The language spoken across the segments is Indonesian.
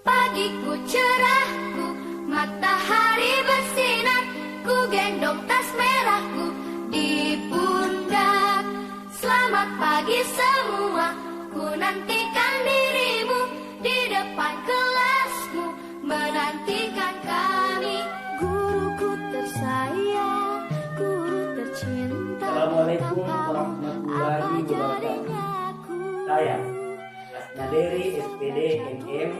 Pagiku cerahku, matahari bersinar, ku gendong tas merahku di pundak. Selamat pagi semua, ku nantikan dirimu di depan kelasmu, menantikan kami. Guruku tersayang, guru tercinta, Assalamualaikum tanpamu warahmatullahi apa wabarakatuh. jadinya aku? Saya, Asnaderi SPD MM,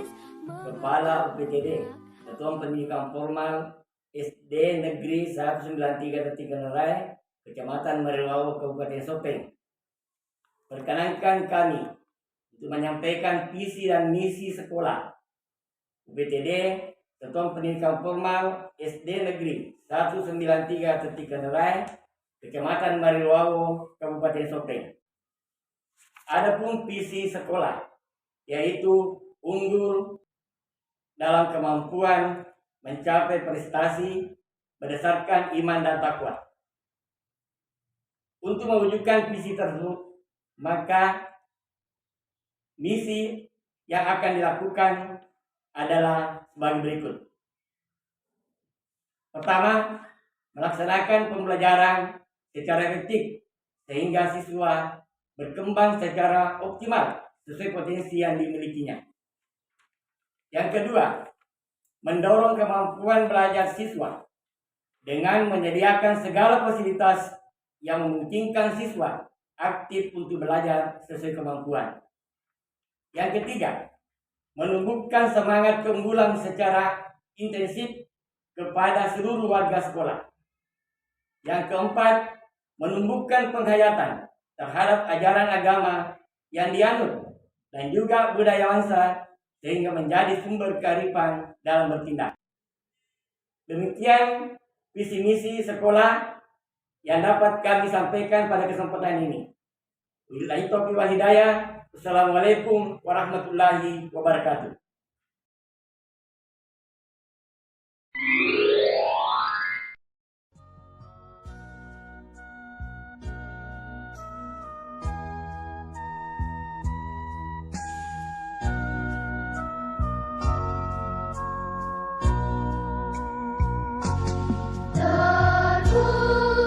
Kepala UPTD, Satuan Pendidikan Formal SD Negeri 193 Teganerai, Kecamatan Mariwawo, Kabupaten Sopeng. Perkenankan kami untuk menyampaikan visi dan misi sekolah UPTD Satuan Pendidikan Formal SD Negeri 193 Teganerai, Kecamatan Mariwawo, Kabupaten Sopeng. Adapun visi sekolah yaitu unggul dalam kemampuan mencapai prestasi berdasarkan iman dan takwa. Untuk mewujudkan visi tersebut, maka misi yang akan dilakukan adalah sebagai berikut. Pertama, melaksanakan pembelajaran secara efektif sehingga siswa berkembang secara optimal sesuai potensi yang dimilikinya. Yang kedua, mendorong kemampuan belajar siswa dengan menyediakan segala fasilitas yang memungkinkan siswa aktif untuk belajar sesuai kemampuan. Yang ketiga, menumbuhkan semangat keunggulan secara intensif kepada seluruh warga sekolah. Yang keempat, menumbuhkan penghayatan terhadap ajaran agama yang dianut dan juga budaya bangsa sehingga menjadi sumber kearifan dalam bertindak. Demikian visi misi sekolah yang dapat kami sampaikan pada kesempatan ini. Wabillahi taufiq wal hidayah. Wassalamualaikum warahmatullahi wabarakatuh.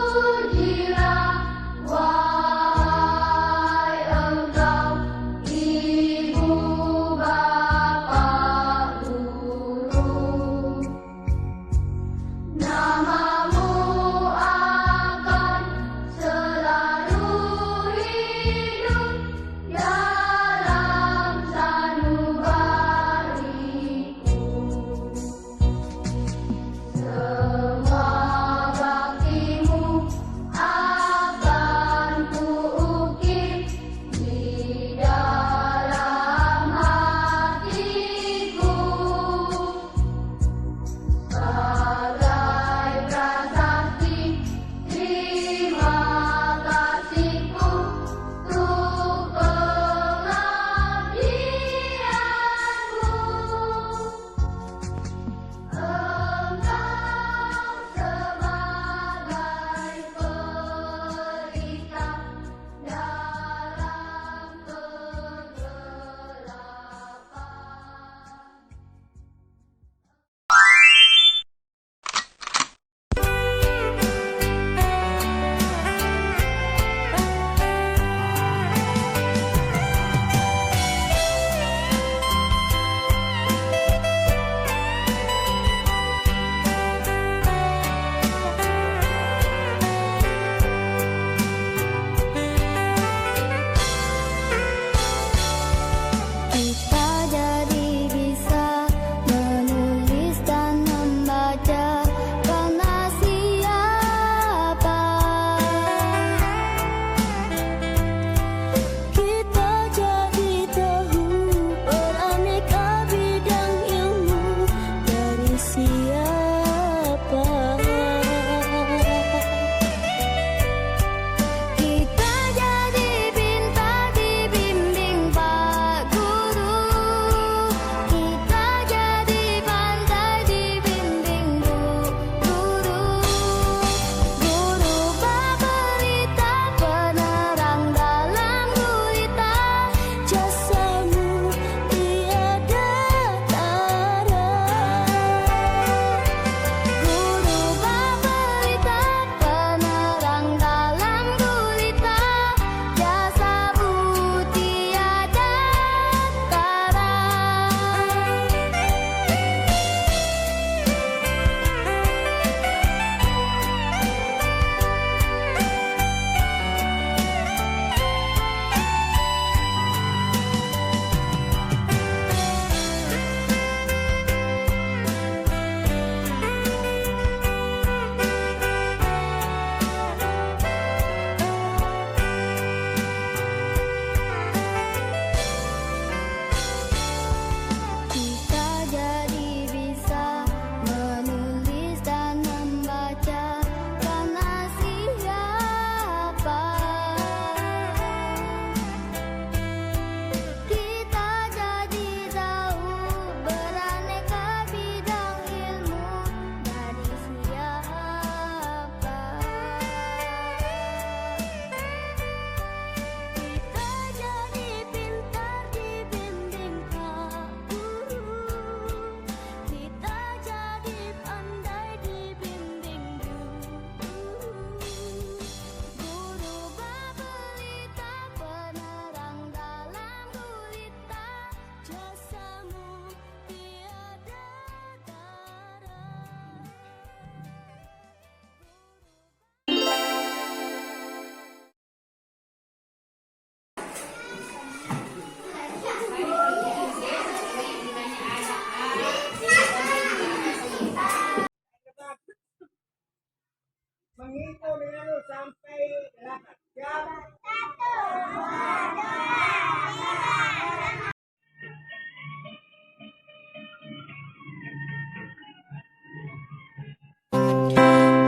Terpujilah wahai Engkau, Ibu Bapa Guru.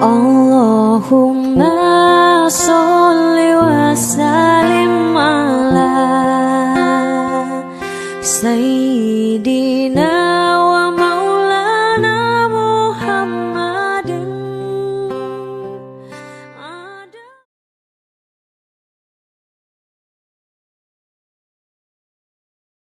Allahumma sholli